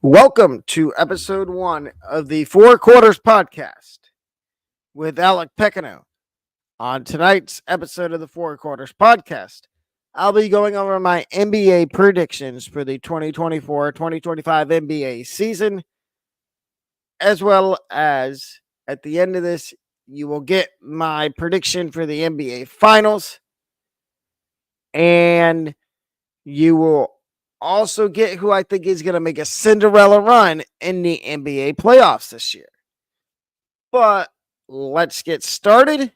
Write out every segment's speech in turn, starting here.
Welcome to episode 1 of the Four Quarters podcast with Alec Pecano. On tonight's episode of the Four Quarters podcast, I'll be going over my NBA predictions for the 2024-2025 NBA season, as well as at the end of this, you will get my prediction for the NBA Finals, and you will also get who I think is going to make a Cinderella run in the NBA playoffs this year. But let's get started.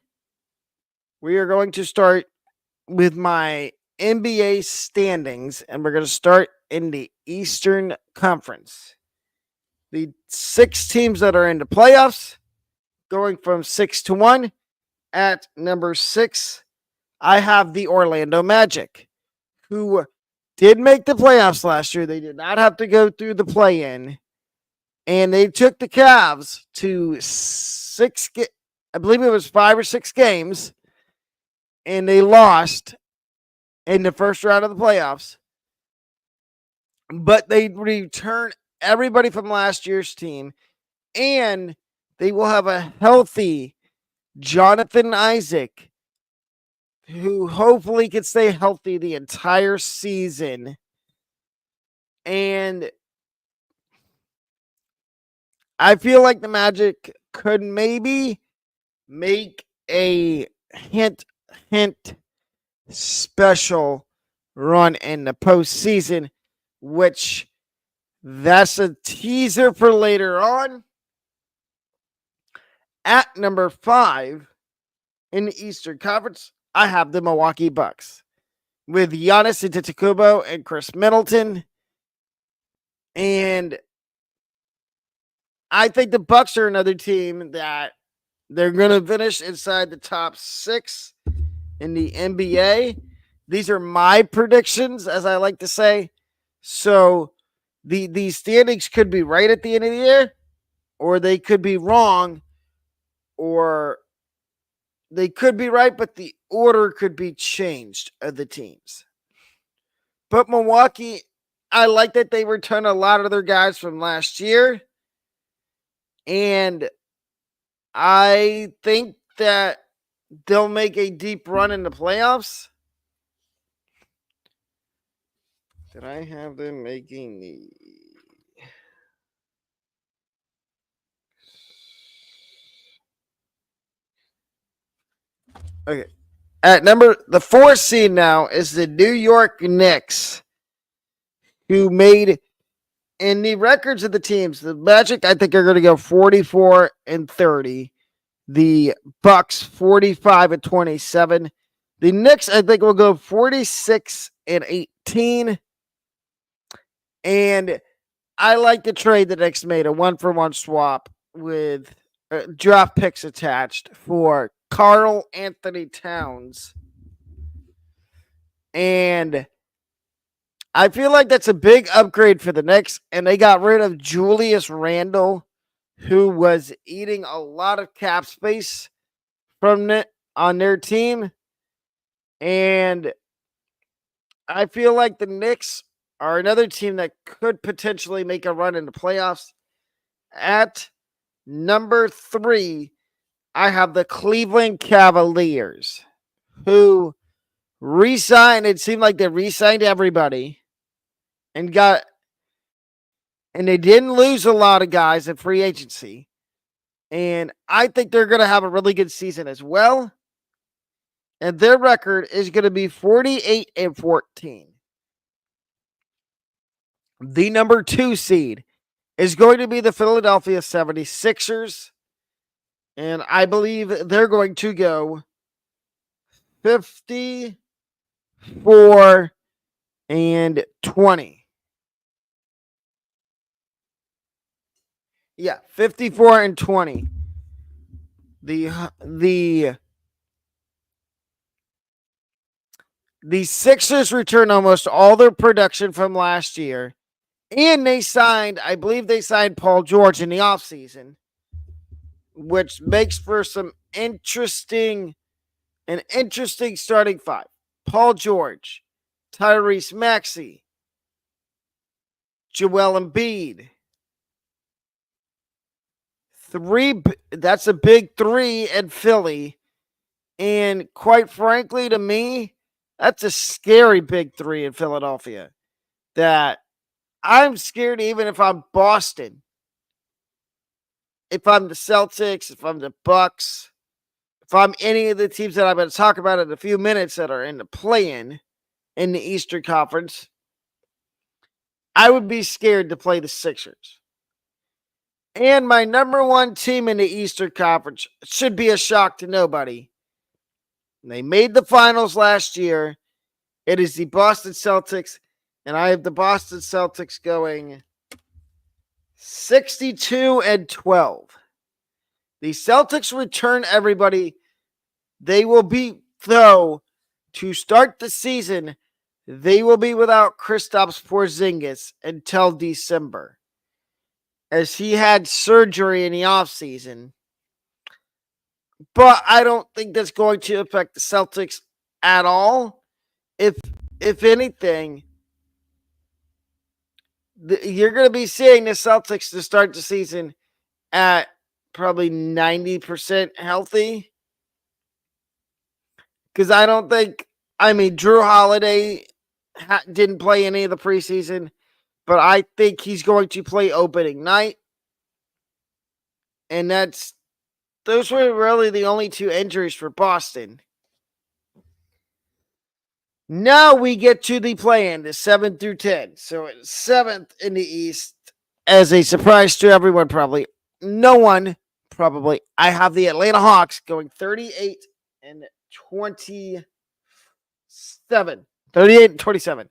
We are going to start with my NBA standings, and we're going to start in the Eastern Conference. The 6 teams that are in the playoffs, going from 6 to 1. At number 6, I have the Orlando Magic, who did make the playoffs last year. They did not have to go through the play-in, and they took the Cavs to I believe it was 5 or 6 games, and they lost in the first round of the playoffs. But they return everybody from last year's team, and they will have a healthy Jonathan Isaac, who hopefully can stay healthy the entire season. And I feel like the Magic could maybe make a hint special run in the postseason, which that's a teaser for later on. At number 5 in the Eastern Conference, I have the Milwaukee Bucks with Giannis Antetokounmpo and Chris Middleton. And I think the Bucks are another team that they're going to finish inside the top 6 in the NBA. These are my predictions, as I like to say. So these standings could be right at the end of the year, or they could be wrong, or they could be right, but the order could be changed of the teams. But Milwaukee, I like that they return a lot of their guys from last year. And I think that they'll make a deep run in the playoffs. Did I have them making the... Okay. At the 4th seed now is the New York Knicks, who made in the records of the teams. The Magic, I think, are going to go 44-30. The Bucks 45-27. The Knicks, I think, will go 46-18. And I like the trade the Knicks made, a 1-for-1 swap with draft picks attached for Karl Anthony Towns. And I feel like that's a big upgrade for the Knicks. And they got rid of Julius Randle, who was eating a lot of cap space from it on their team. And I feel like the Knicks are another team that could potentially make a run in the playoffs. At number 3, I have the Cleveland Cavaliers, who re-signed. It seemed like they re-signed everybody and they didn't lose a lot of guys in free agency. And I think they're going to have a really good season as well. And their record is going to be 48-14. The number 2 seed is going to be the Philadelphia 76ers. And I believe they're going to go 54-20. Yeah, 54-20. The Sixers returned almost all their production from last year. And I believe they signed Paul George in the offseason, which makes for an interesting starting 5. Paul George, Tyrese Maxey, Joel Embiid. That's a big three in Philly. And quite frankly, to me, that's a scary big three in Philadelphia. That I'm scared even if I'm Boston. If I'm the Celtics, if I'm the Bucks, if I'm any of the teams that I'm going to talk about in a few minutes that are in the play-in in the Eastern Conference, I would be scared to play the Sixers. And my number one team in the Eastern Conference should be a shock to nobody. They made the finals last year. It is the Boston Celtics, and I have the Boston Celtics going 62-12. The Celtics return everybody. They will be, though, to start the season, they will be without Kristaps Porzingis until December, as he had surgery in the offseason. But I don't think that's going to affect the Celtics at all. If anything, you're going to be seeing the Celtics to start the season at probably 90% healthy. Because I don't think, Drew Holiday didn't play any of the preseason, but I think he's going to play opening night. And those were really the only two injuries for Boston. Now we get to the play-in, the 7 through 10. So it's 7th in the East. As a surprise to everyone, probably. No one, probably. I have the Atlanta Hawks going 38-27. 38-27.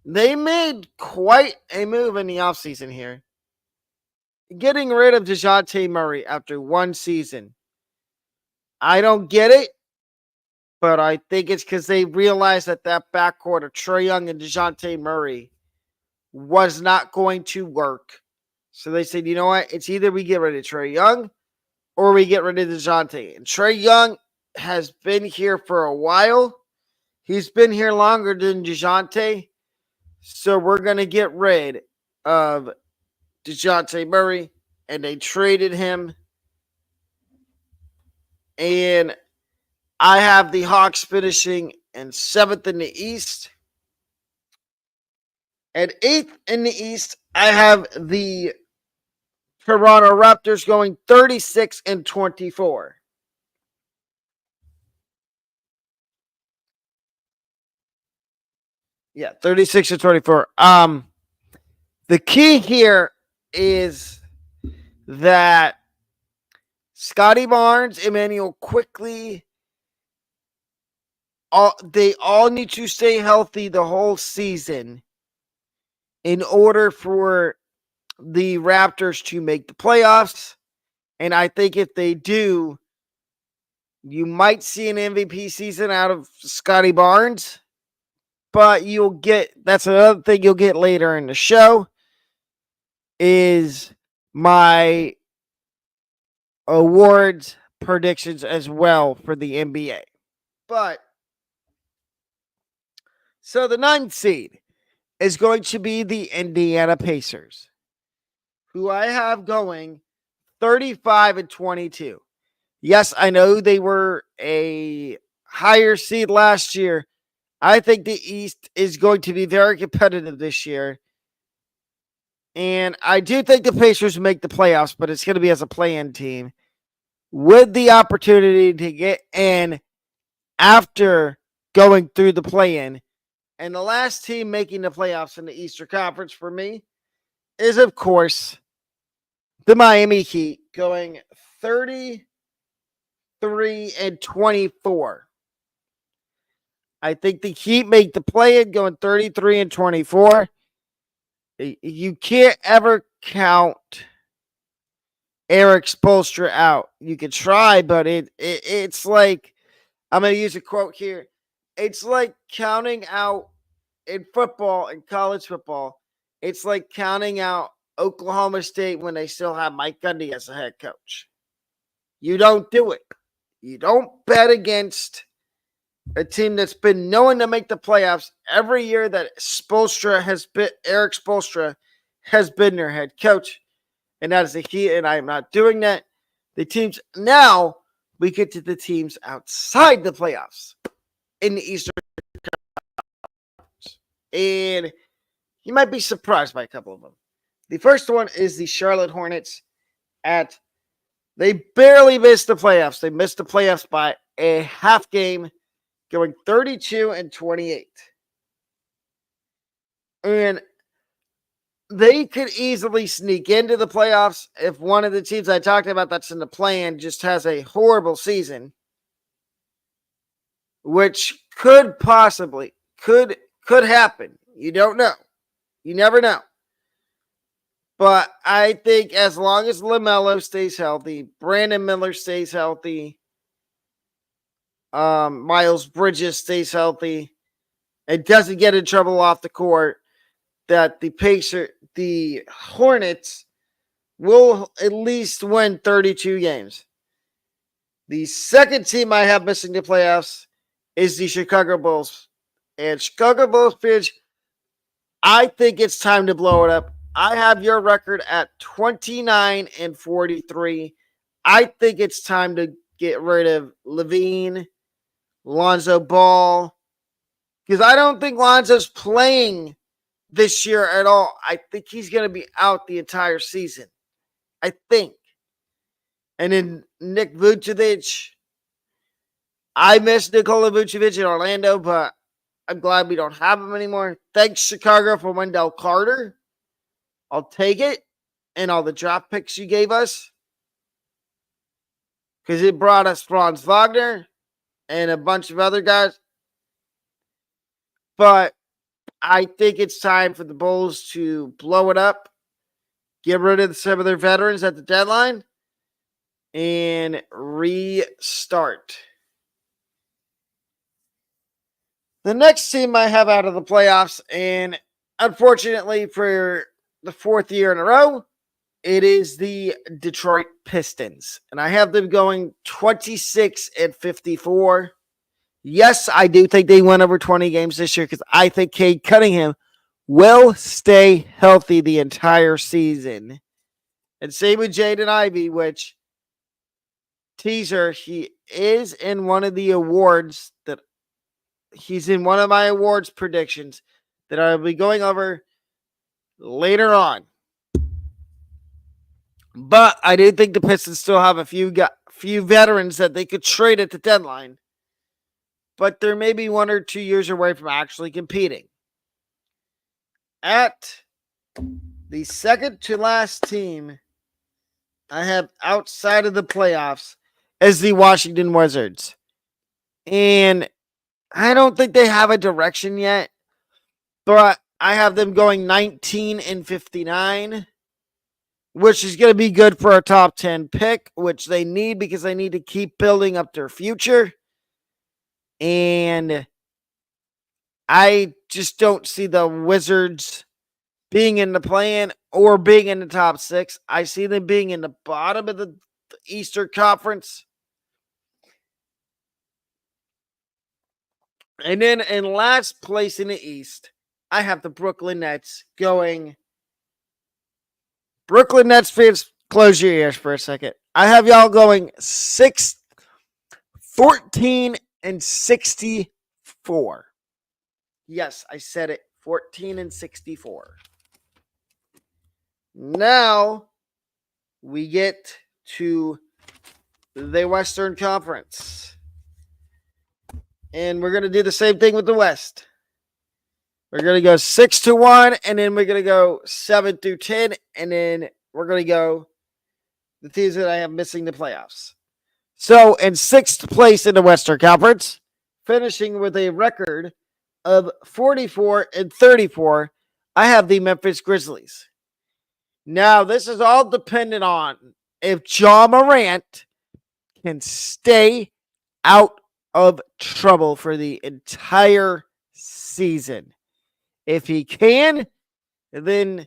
They made quite a move in the offseason here. Getting rid of DeJounte Murray after one season. I don't get it. But I think it's because they realized that backcourt of Trae Young and DeJounte Murray was not going to work. So they said, you know what? It's either we get rid of Trae Young or we get rid of DeJounte. And Trae Young has been here for a while. He's been here longer than DeJounte. So we're going to get rid of DeJounte Murray. And they traded him. And I have the Hawks finishing in 7th in the East. At 8th in the East, I have the Toronto Raptors going 36-24. Yeah, 36-24. The key here is that Scotty Barnes, Emmanuel Quickley, they all need to stay healthy the whole season in order for the Raptors to make the playoffs. And I think if they do, you might see an MVP season out of Scotty Barnes. But that's another thing you'll get later in the show, is my awards predictions as well for the NBA. But so the 9th seed is going to be the Indiana Pacers, who I have going 35-22. Yes, I know they were a higher seed last year. I think the East is going to be very competitive this year. And I do think the Pacers make the playoffs, but it's going to be as a play-in team with the opportunity to get in after going through the play-in. And the last team making the playoffs in the Eastern Conference for me is, of course, the Miami Heat going 33-24. I think the Heat make the play-in going 33-24. You can't ever count Eric Spoelstra out. You can try, but it's like, I'm going to use a quote here. It's like counting out in football, in college football, it's like counting out Oklahoma State when they still have Mike Gundy as a head coach. You don't do it. You don't bet against a team that's been known to make the playoffs every year that Eric Spoelstra has been their head coach. And that is the key, and I am not doing that. The teams now, we get to the teams outside the playoffs in the Eastern Conference. And you might be surprised by a couple of them. The first one is the Charlotte Hornets. They barely missed the playoffs. They missed the playoffs by a half game, going 32-28. And they could easily sneak into the playoffs if one of the teams I talked about that's in the play-in just has a horrible season, which could possibly could happen. You don't know. You never know. But I think as long as LaMelo stays healthy, Brandon Miller stays healthy, Miles Bridges stays healthy, and doesn't get in trouble off the court, that the Hornets will at least win 32 games. The second team I have missing the playoffs is the Chicago Bulls. And Chicago Bulls, Pidge, I think it's time to blow it up. I have your record at 29-43. I think it's time to get rid of LaVine, Lonzo Ball, because I don't think Lonzo's playing this year at all. I think he's going to be out the entire season. I think. And then Nick Vucevic. I miss Nikola Vucevic in Orlando, but I'm glad we don't have him anymore. Thanks, Chicago, for Wendell Carter. I'll take it. And all the draft picks you gave us. Because it brought us Franz Wagner and a bunch of other guys. But I think it's time for the Bulls to blow it up, get rid of some of their veterans at the deadline, and restart. The next team I have out of the playoffs, and unfortunately for the fourth year in a row, it is the Detroit Pistons. And I have them going 26-54. Yes, I do think they win over 20 games this year because I think Cade Cunningham will stay healthy the entire season. And same with Jaden Ivey, which, teaser, he is in one of the awards that he's in one of my awards predictions that I'll be going over later on. But I do think the Pistons still have a few veterans that they could trade at the deadline. But they're maybe 1 or 2 years away from actually competing. At the second to last team I have outside of the playoffs is the Washington Wizards. And I don't think they have a direction yet, but I have them going 19-59, which is going to be good for a top 10 pick, which they need because they need to keep building up their future. And I just don't see the Wizards being in the play-in or being in the top 6. I see them being in the bottom of the Eastern Conference. And then in last place in the East, I have the Brooklyn Nets going. Brooklyn Nets fans, close your ears for a second. I have y'all going 14-64. Yes, I said it. 14-64. Now we get to the Western Conference. And we're going to do the same thing with the West. We're going to go 6-1, and then we're going to go 7-10, and then we're going to go the teams that I have missing the playoffs. So in 6th place in the Western Conference, finishing with a record of 44-34, I have the Memphis Grizzlies. Now, this is all dependent on if Ja Morant can stay out of trouble for the entire season. If he can, then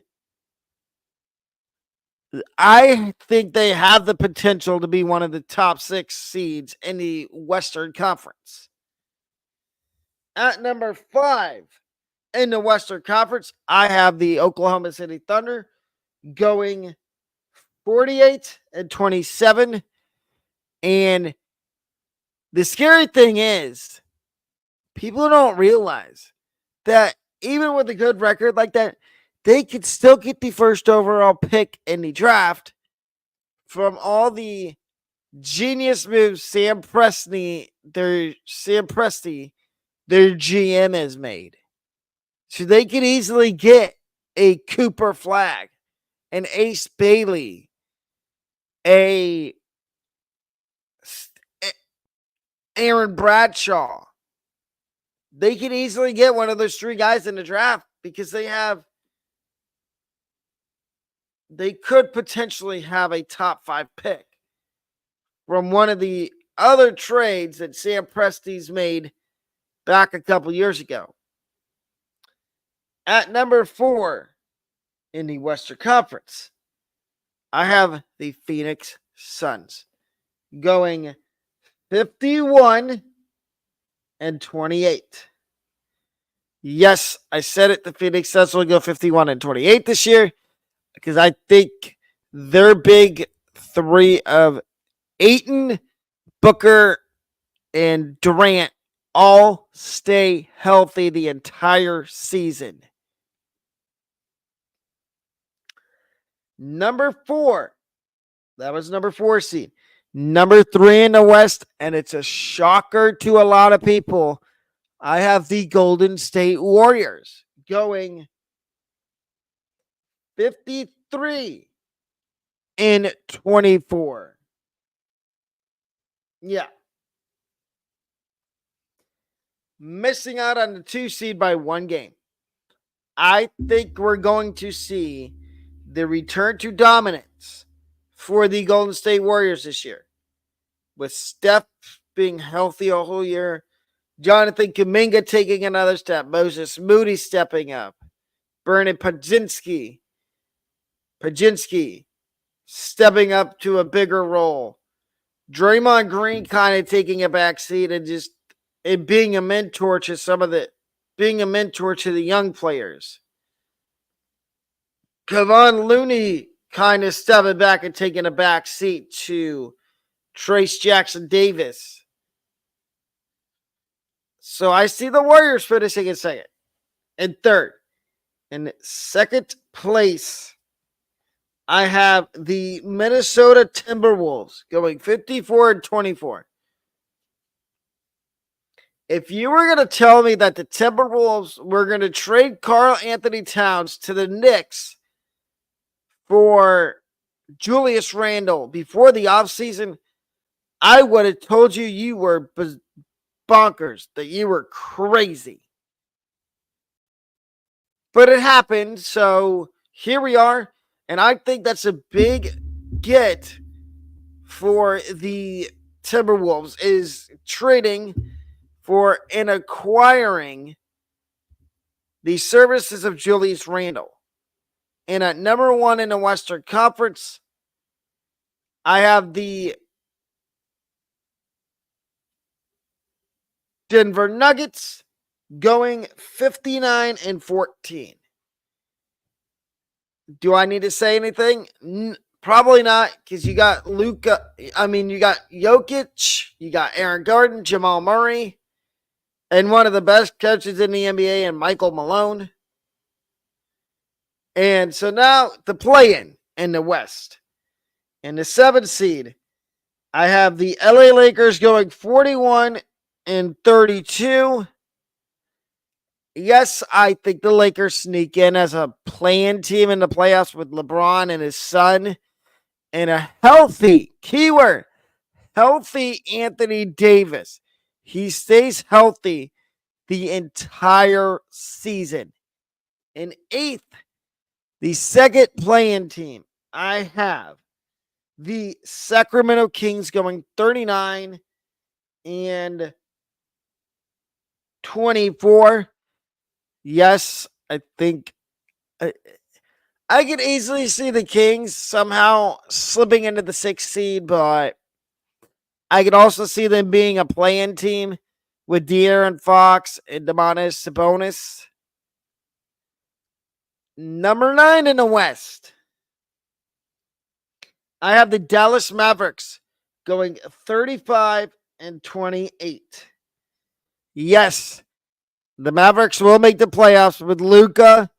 I think they have the potential to be one of the top 6 seeds in the Western Conference. At number 5 in the Western Conference, I have the Oklahoma City Thunder going 48-27. And the scary thing is, people don't realize that even with a good record like that, they could still get the first overall pick in the draft from all the genius moves Sam Presti, their GM has made. So they could easily get a Cooper Flagg, an Ace Bailey, a Aaron Bradshaw. They could easily get one of those 3 guys in the draft because they could potentially have a top 5 pick from one of the other trades that Sam Presti's made back a couple years ago. At number 4 in the Western Conference, I have the Phoenix Suns going 51-28. Yes, I said it. The Phoenix Suns will go 51-28 this year because I think their big 3 of Ayton, Booker, and Durant all stay healthy the entire season. Number 4. That was number 4 seed. Number 3 in the West, and it's a shocker to a lot of people. I have the Golden State Warriors going 53-24. Yeah. Missing out on the 2 seed by 1 game. I think we're going to see the return to dominance for the Golden State Warriors this year. With Steph being healthy a whole year, Jonathan Kuminga taking another step, Moses Moody stepping up, Bernard Pajinski stepping up to a bigger role, Draymond Green kind of taking a back seat and being a mentor to the young players. Kevon Looney kind of stepping back and taking a back seat to Trace Jackson Davis. So I see the Warriors finishing in second. And third, in second place, I have the Minnesota Timberwolves going 54-24. If you were going to tell me that the Timberwolves were going to trade Karl Anthony Towns to the Knicks for Julius Randle before the offseason, I would have told you were bonkers, that you were crazy. But it happened, so here we are, and I think that's a big get for the Timberwolves, is trading for and acquiring the services of Julius Randle. And at number 1 in the Western Conference, I have the Denver Nuggets going 59-14. Do I need to say anything? Probably not, because you got you got Jokic, you got Aaron Gordon, Jamal Murray, and one of the best coaches in the NBA, and Michael Malone. And so now the play-in the West. In the 7th seed, I have the LA Lakers going 41-32. Yes, I think the Lakers sneak in as a play-in team in the playoffs with LeBron and his son and a healthy, keyword, healthy Anthony Davis. He stays healthy the entire season. In 8th, the second play-in team, I have the Sacramento Kings going 39-24. Yes, I think I could easily see the Kings somehow slipping into the 6th seed, but I could also see them being a play-in team with De'Aaron Fox and Domantas Sabonis. Number 9 in the West, I have the Dallas Mavericks going 35-28. Yes, the Mavericks will make the playoffs with Luka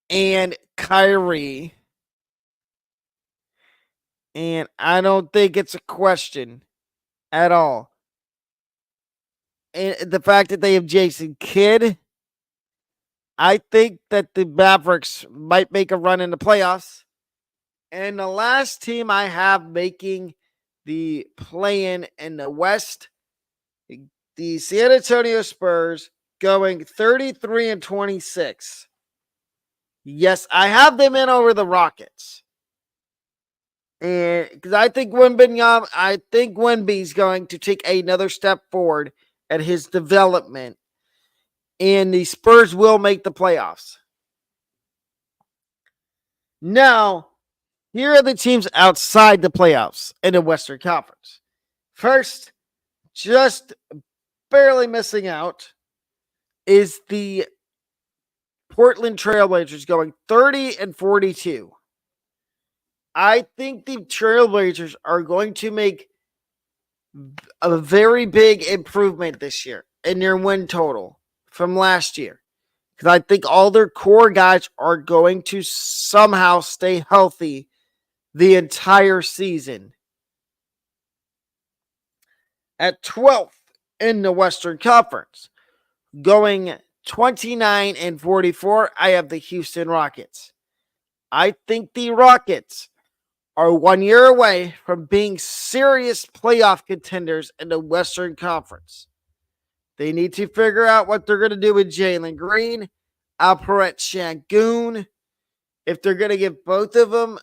and Kyrie. And I don't think it's a question at all. And the fact that they have Jason Kidd, I think that the Mavericks might make a run in the playoffs. And the last team I have making the play-in the West, the San Antonio Spurs going 33-26. Yes, I have them in over the Rockets. And because I think Wemby's going to take another step forward at his development, and the Spurs will make the playoffs. Now, here are the teams outside the playoffs in the Western Conference. First, just barely missing out, is the Portland Trailblazers going 30-42. I think the Trailblazers are going to make a very big improvement this year in their win total from last year. Because I think all their core guys are going to somehow stay healthy the entire season. At 12th in the Western Conference, going 29-44, I have the Houston Rockets. I think the Rockets are 1 year away from being serious playoff contenders in the Western Conference. They need to figure out what they're going to do with Jalen Green, Alperen Sengun, if they're going to give both of them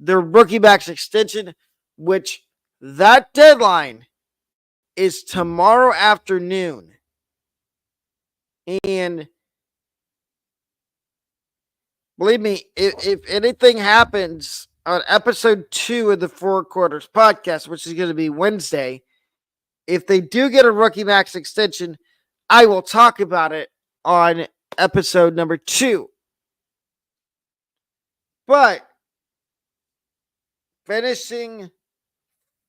their rookie max extension, which that deadline is tomorrow afternoon. And believe me, if anything happens on episode 2 of the Four Quarters podcast, which is going to be Wednesday, if they do get a rookie max extension, I will talk about it on episode number 2. But finishing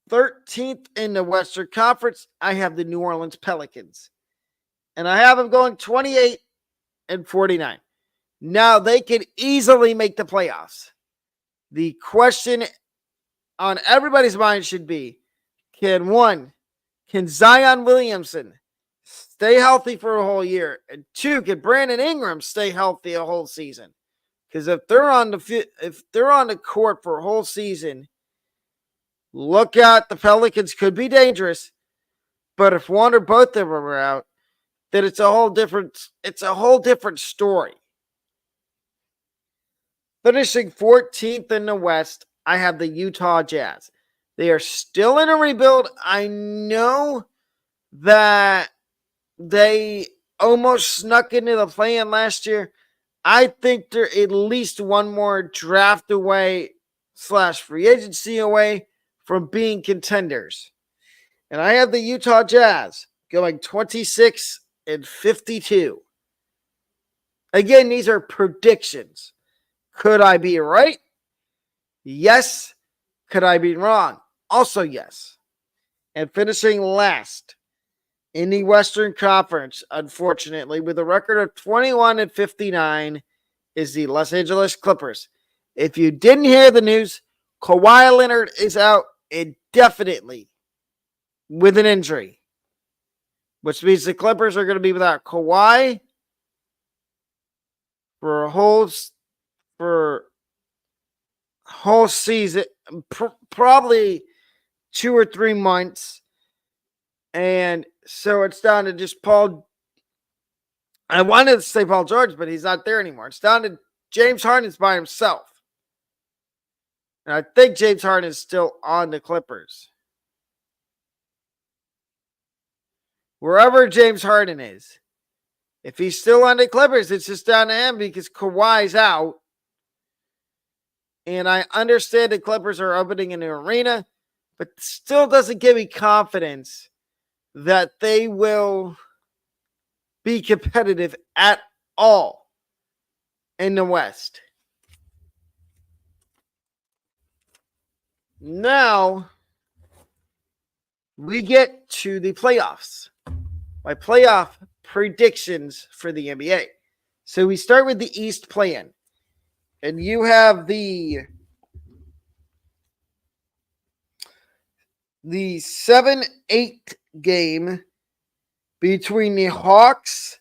13th in the Western Conference, I have the New Orleans Pelicans. And I have them going 28-49. Now, they could easily make the playoffs. The question on everybody's mind should be, can Zion Williamson stay healthy for a whole year? And 2, can Brandon Ingram stay healthy a whole season? Because if they're on the court for a whole season, look out, the Pelicans could be dangerous. But if one or both of them are out, then it's a whole different story. Finishing 14th in the West, I have the Utah Jazz. They are still in a rebuild. I know that they almost snuck into the play-in last year. I think they're at least one more draft away / free agency away from being contenders. And I have the Utah Jazz going 26-52. Again, these are predictions. Could I be right? Yes. Could I be wrong? Also, yes. And finishing last in the Western Conference, unfortunately, with a record of 21-59, is the Los Angeles Clippers. If you didn't hear the news, Kawhi Leonard is out indefinitely with an injury, which means the Clippers are going to be without Kawhi for a whole season, probably 2 or 3 months. And so it's down to just Paul. I wanted to say Paul George, but he's not there anymore. It's down to James Harden's by himself. And I think James Harden is still on the Clippers. Wherever James Harden is, if he's still on the Clippers, it's just down to him because Kawhi's out. And I understand the Clippers are opening a new arena. but still doesn't give me confidence that they will be competitive at all in the West. Now we get to the playoffs. My playoff predictions for the NBA. So we start with the East play-in. And you have the 7-8 game between the Hawks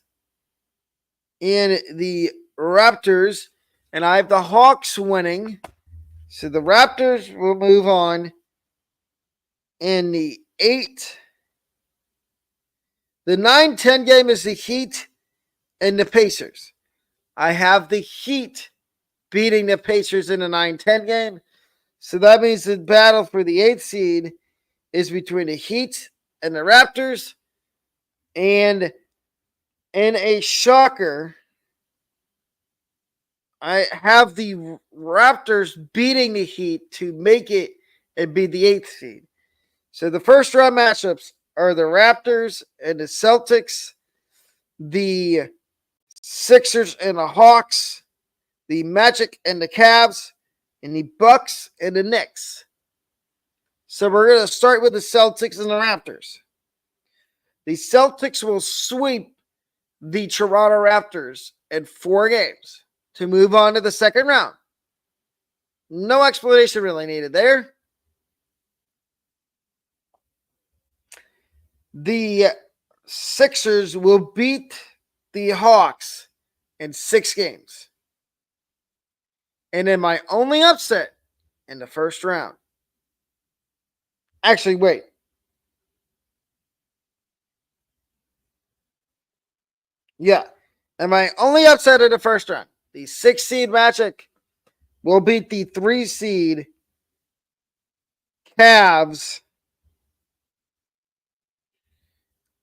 and the Raptors. And I have the Hawks winning. So the Raptors will move on. And the 9-10 game is the Heat and the Pacers. I have the Heat beating the Pacers in the 9-10 game. So that means the battle for the 8th seed is between the Heat and the Raptors. And in a shocker, I have the Raptors beating the Heat to make it and be the 8th seed. So the first round matchups are the Raptors and the Celtics, the Sixers and the Hawks, the Magic and the Cavs, and the Bucks and the Knicks. So we're going to start with the Celtics and the Raptors. The Celtics will sweep the Toronto Raptors in 4 games to move on to the second round. No explanation really needed there. The Sixers will beat the Hawks in 6 games. And then my only upset in the first round. Actually, wait. Yeah. And my only upset in the first round. The 6 seed Magic will beat the 3 seed Cavs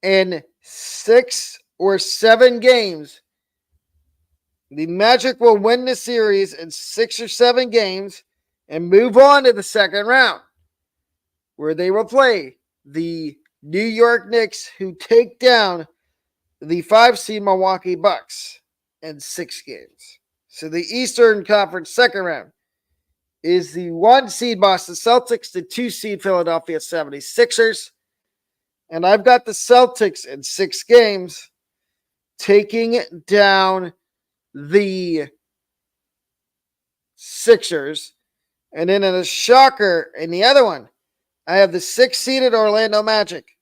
in 6 or 7 games. The Magic will win the series in 6 or 7 games and move on to the second round, where they will play the New York Knicks, who take down the 5 seed Milwaukee Bucks in 6 games. So the Eastern Conference second round is the 1 seed Boston Celtics, the 2 seed Philadelphia 76ers. And I've got the Celtics in 6 games taking down the Sixers. And then in a shocker in the other one, I have the 6-seeded Orlando Magic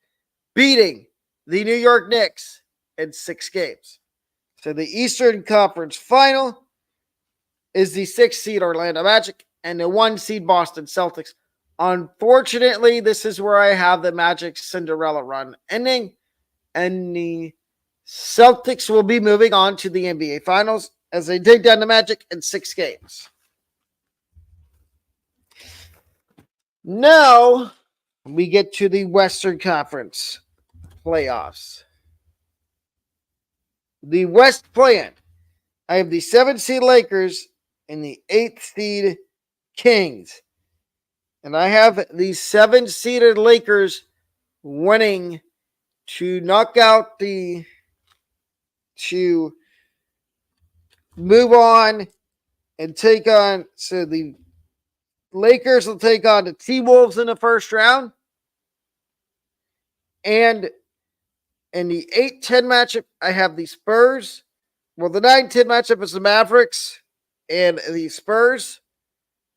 beating the New York Knicks in 6 games. So the Eastern Conference final is the 6-seed Orlando Magic and the 1-seed Boston Celtics. Unfortunately, this is where I have the Magic Cinderella run ending, and the Celtics will be moving on to the NBA Finals as they take down the Magic in 6 games. Now we get to the Western Conference playoffs. The West play-in. I have the 7-seed Lakers and the 8th-seed Kings. And I have the 7-seeded Lakers winning to knock out to move on and take on. So the Lakers will take on the T-Wolves in the first round. And in the 8-10 matchup, I have the Spurs. Well, the 9-10 matchup is the Mavericks and the Spurs.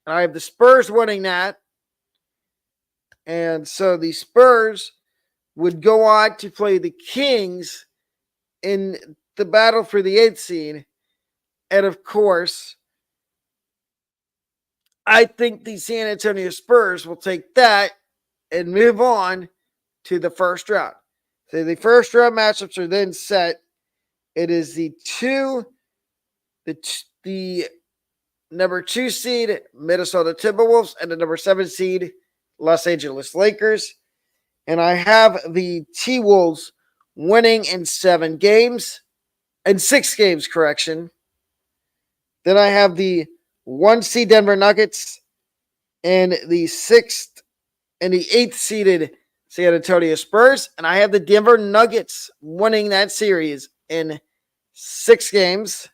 And I have the Spurs winning that. And so the Spurs would go on to play the Kings in the battle for the 8th seed. And of course, I think the San Antonio Spurs will take that and move on to the first round. So the first round matchups are then set. It is the number 2 seed Minnesota Timberwolves and the number 7 seed Los Angeles Lakers. And I have the T-Wolves winning in 7 games. In 6 games, correction. Then I have the 1 seed Denver Nuggets and the 6th and the 8th seeded San Antonio Spurs. And I have the Denver Nuggets winning that series in 6 games.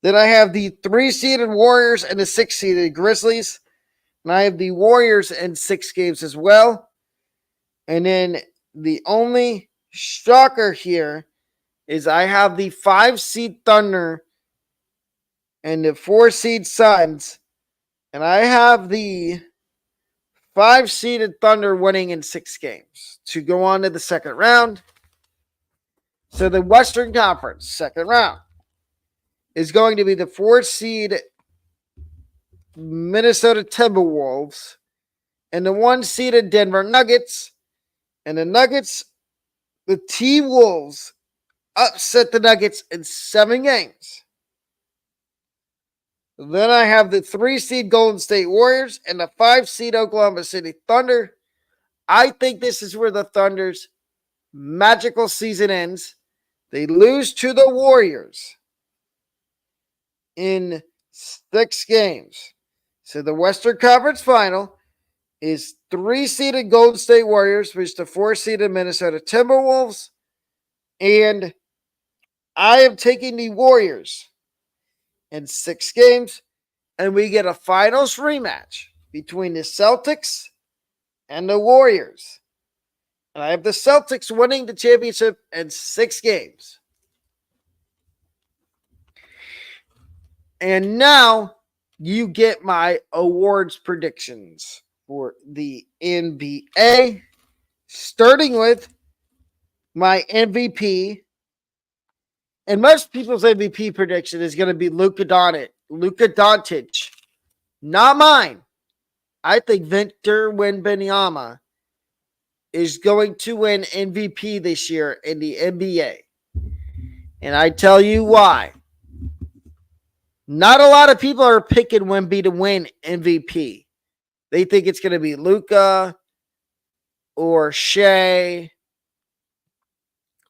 Then I have the 3-seeded Warriors and the 6-seeded Grizzlies. And I have the Warriors in 6 games as well. And then the only shocker here is I have the 5-seed Thunder and the 4-seed Suns. And I have the 5-seeded Thunder winning in 6 games to go on to the second round. So the Western Conference second round is going to be the 4-seed Minnesota Timberwolves and the 1-seeded Denver Nuggets. And the Nuggets, the T-Wolves, upset the Nuggets in 7 games. Then I have the 3-seed Golden State Warriors and the 5-seed Oklahoma City Thunder. I think this is where the Thunder's magical season ends. They lose to the Warriors in 6 games. So the Western Conference Final is 3-seeded Golden State Warriors versus the 4-seeded Minnesota Timberwolves. And I am taking the Warriors in 6 games. And we get a finals rematch between the Celtics and the Warriors. And I have the Celtics winning the championship in 6 games. And now you get my awards predictions for the NBA, starting with my MVP. And most people's MVP prediction is going to be Luka Doncic. Not mine. I think Victor Wembanyama is going to win MVP this year in the NBA. And I tell you why. Not a lot of people are picking Wemby to win MVP. They think it's going to be Luka or Shea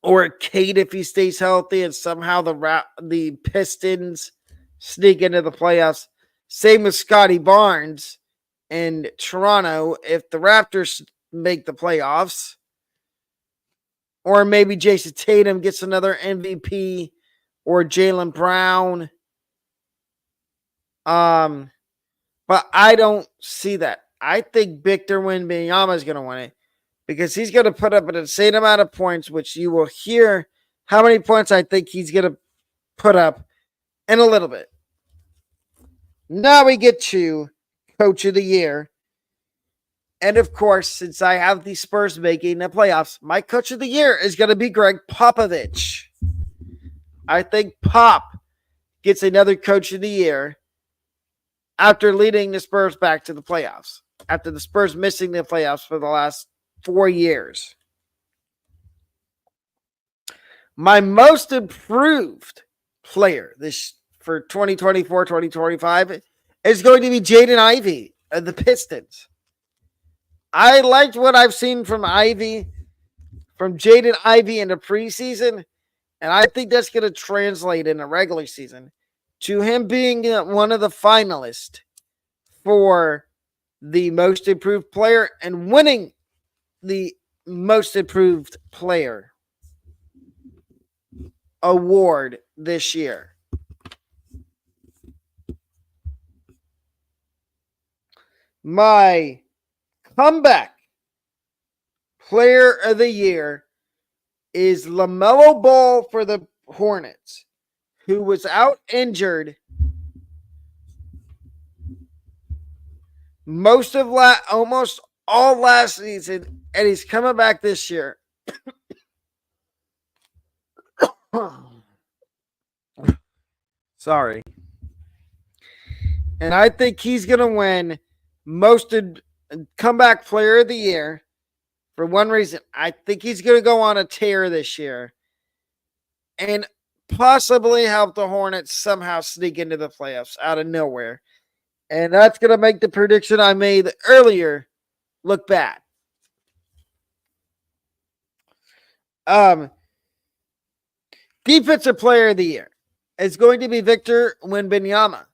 or Kate if he stays healthy and somehow the Pistons sneak into the playoffs. Same with Scotty Barnes in Toronto if the Raptors make the playoffs. Or maybe Jason Tatum gets another MVP or Jaylen Brown. But I don't see that. I think Victor Wembanyama is going to win it because he's going to put up an insane amount of points, which you will hear how many points I think he's going to put up in a little bit. Now we get to Coach of the Year. And of course, since I have the Spurs making the playoffs, my Coach of the Year is going to be Greg Popovich. I think Pop gets another Coach of the Year after leading the Spurs back to the playoffs, after the Spurs missing the playoffs for the last 4 years. My most improved player this for 2024-2025 is going to be Jaden Ivey of the Pistons. I liked what I've seen from Jaden Ivey in the preseason, and I think that's going to translate in the regular season to him being one of the finalists for the most improved player and winning the most improved player award this year. My comeback player of the year is LaMelo Ball for the Hornets, who was out injured almost all last season, and he's coming back this year. Sorry. And I think he's going to win most comeback player of the year for one reason. I think he's going to go on a tear this year and possibly help the Hornets somehow sneak into the playoffs out of nowhere. And that's going to make the prediction I made earlier look bad. Defensive player of the year is going to be Victor Wembanyama.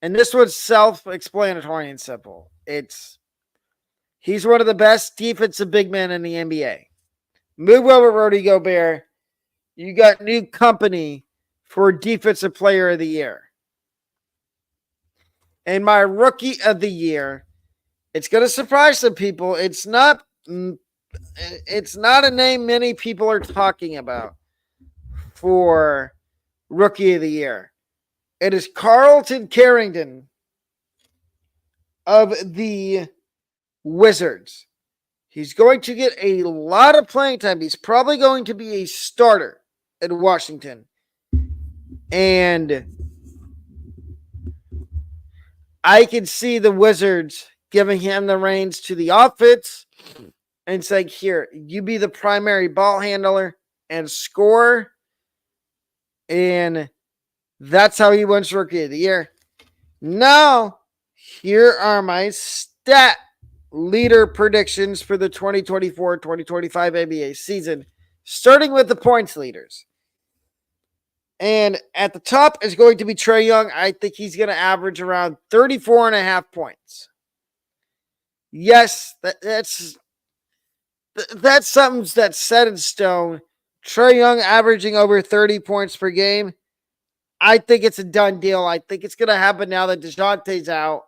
And this was self-explanatory and simple. He's one of the best defensive big men in the NBA. Move over, Rudy Gobert. You got new company for Defensive Player of the Year. And my Rookie of the Year, it's going to surprise some people. It's not a name many people are talking about for Rookie of the Year. It is Carlton Carrington of the Wizards. He's going to get a lot of playing time. He's probably going to be a starter at Washington. And I can see the Wizards giving him the reins to the offense and saying, here, you be the primary ball handler and scorer. And that's how he wins Rookie of the Year. Now, here are my stat leader predictions for the 2024-2025 NBA season, starting with the points leaders. And at the top is going to be Trae Young. I think he's going to average around 34.5 points. Yes, that's something that's set in stone. Trae Young averaging over 30 points per game. I think it's a done deal. I think it's going to happen now that DeJounte's out.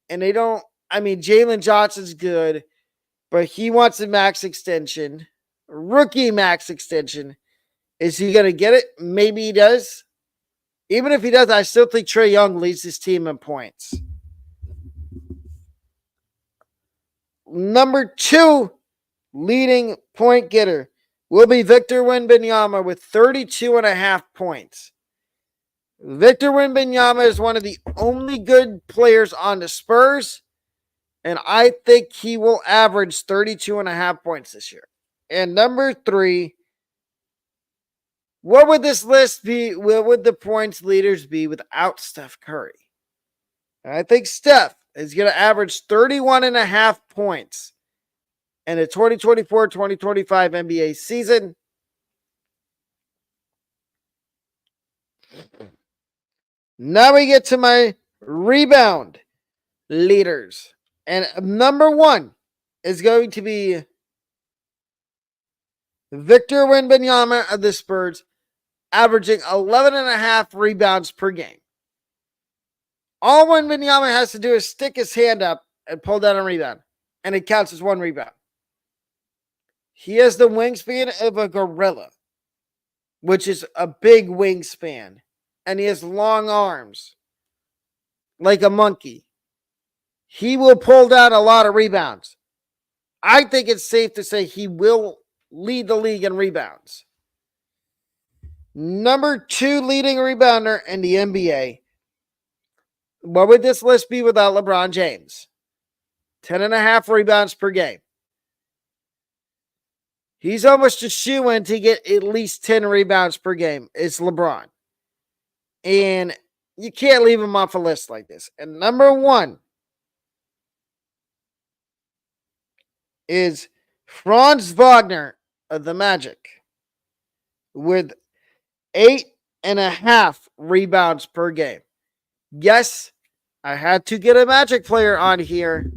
And Jalen Johnson's good, but he wants a max extension. Rookie max extension. Is he going to get it? Maybe he does. Even if he does, I still think Trae Young leads his team in points. Number 2 leading point getter will be Victor Wembanyama with 32.5 points. Victor Wembanyama is one of the only good players on the Spurs, and I think he will average 32.5 points this year. And number 3, what would this list be? What would the points leaders be without Steph Curry? And I think Steph is going to average 31.5 points in the 2024-2025 NBA season. Now we get to my rebound leaders. And number 1 is going to be Victor Wembanyama of the Spurs, averaging 11.5 rebounds per game. All Wembanyama has to do is stick his hand up and pull down a rebound, and it counts as 1 rebound. He has the wingspan of a gorilla, which is a big wingspan, and he has long arms like a monkey. He will pull down a lot of rebounds. I think it's safe to say he will lead the league in rebounds. Number 2 leading rebounder in the NBA. What would this list be without LeBron James? 10.5 rebounds per game. He's almost a shoo-in to get at least 10 rebounds per game. It's LeBron. And you can't leave him off a list like this. And number 1 is Franz Wagner of the Magic with 8.5 rebounds per game. Yes, I had to get a Magic player on here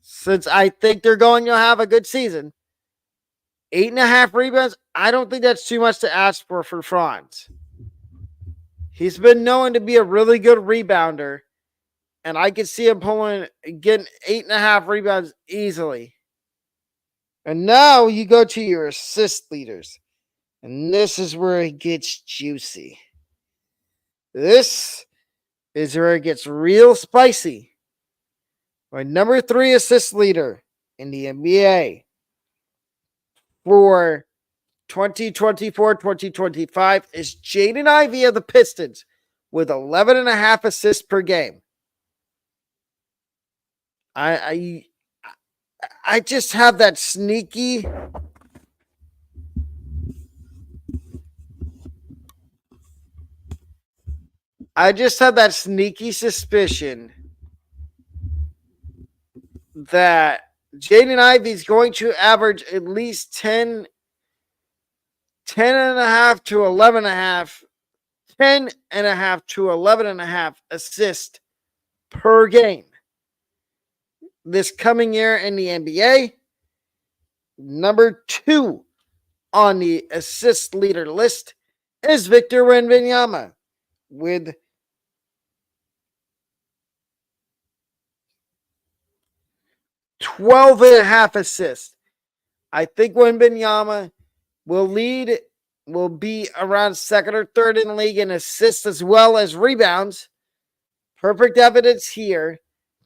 since I think they're going to have a good season. 8.5 rebounds, I don't think that's too much to ask for Franz. He's been known to be a really good rebounder, and I can see him getting 8.5 rebounds easily. And now you go to your assist leaders. And this is where it gets juicy. This is where it gets real spicy. My number 3 assist leader in the NBA for 2024-2025 is Jaden Ivey of the Pistons with 11.5 assists per game. I just have that sneaky suspicion that Jaden Ivey is going to average at least 10.5 to 11.5, 10.5 to 11.5 assists per game. this coming year in the NBA. Number 2 on the assist leader list is Victor Wembanyama with 12.5 assists. I think Wembanyama will be around second or third in the league in assists as well as rebounds. Perfect evidence here.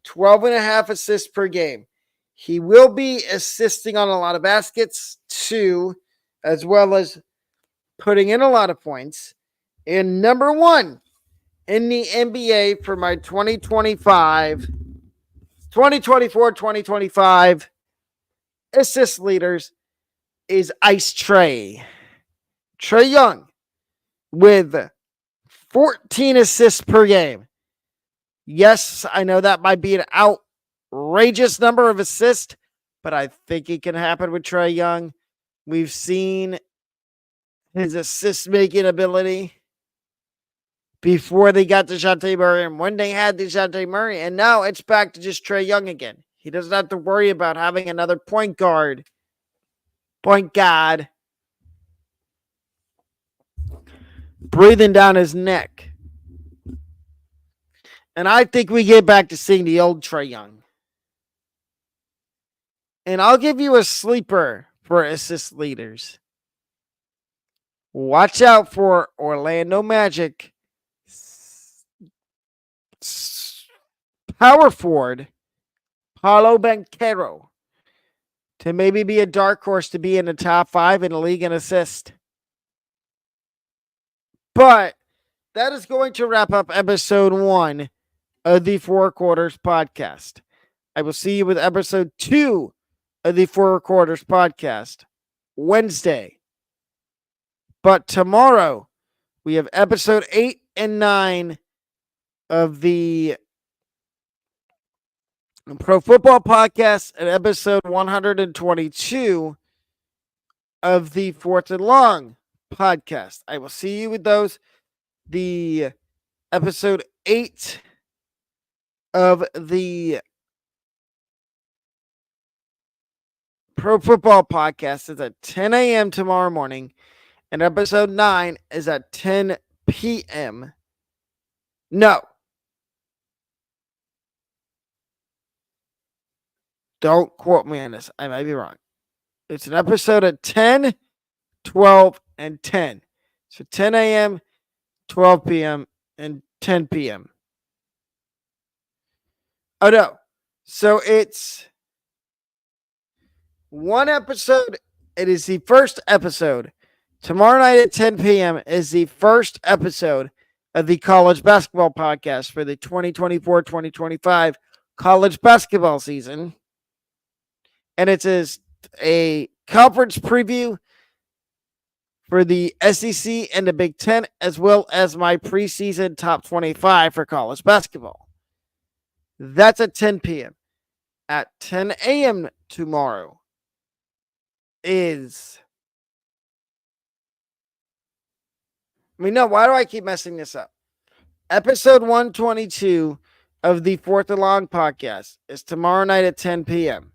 12.5 assists per game. He will be assisting on a lot of baskets too, as well as putting in a lot of points. And number 1 in the NBA for my 2024-2025 assist leaders is Ice Trae. Trae Young with 14 assists per game. Yes, I know that might be an outrageous number of assists, but I think it can happen with Trae Young. We've seen his assist-making ability before they got DeJounte Murray and when they had DeJounte Murray, and now it's back to just Trae Young again. He doesn't have to worry about having another point guard breathing down his neck. And I think we get back to seeing the old Trae Young. And I'll give you a sleeper for assist leaders. Watch out for Orlando Magic power forward Paolo Banchero to maybe be a dark horse to be in the top 5 in the league in assist. But that is going to wrap up episode 1 of the Four Quarters podcast. I will see you with episode 2 of the Four Quarters podcast Wednesday. But tomorrow we have episode 8 and 9 of the Pro Football Podcast and episode 122 of the Fourth and Long podcast. I will see you with those. The episode 8 of the Pro Football Podcast is at 10 a.m. tomorrow morning, and episode 9 is at 10 p.m. No. Don't quote me on this. I might be wrong. It's an episode at 10, 12, and 10. So 10 a.m., 12 p.m., and 10 p.m. Oh, no. So it's one episode. It is the first episode. Tomorrow night at 10 p.m. is the first episode of the College Basketball Podcast for the 2024-2025 college basketball season. And it is a conference preview for the SEC and the Big Ten, as well as my preseason top 25 for college basketball. That's at 10 p.m. At 10 a.m. tomorrow is... no, why do I keep messing this up? Episode 122 of the Fourth and Long podcast is tomorrow night at 10 p.m.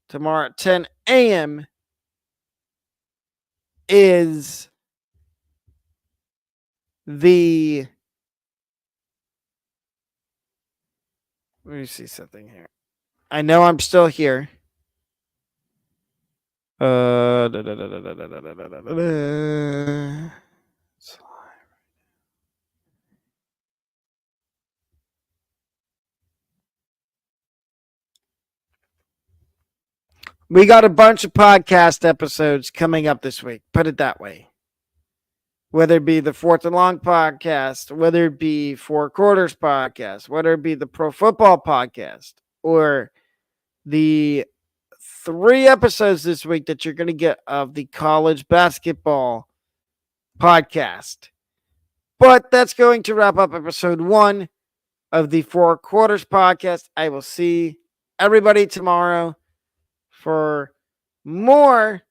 Tomorrow at 10 a.m. is the... Let me see something here. I know I'm still here. We got a bunch of podcast episodes coming up this week. Put it that way. Whether it be the Fourth and Long podcast, whether it be Four Quarters podcast, whether it be the Pro Football podcast, or the 3 episodes this week that you're going to get of the College Basketball podcast. But that's going to wrap up episode 1 of the Four Quarters podcast. I will see everybody tomorrow for more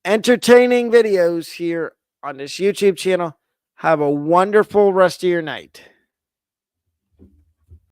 entertaining videos here on this YouTube channel. Have a wonderful rest of your night.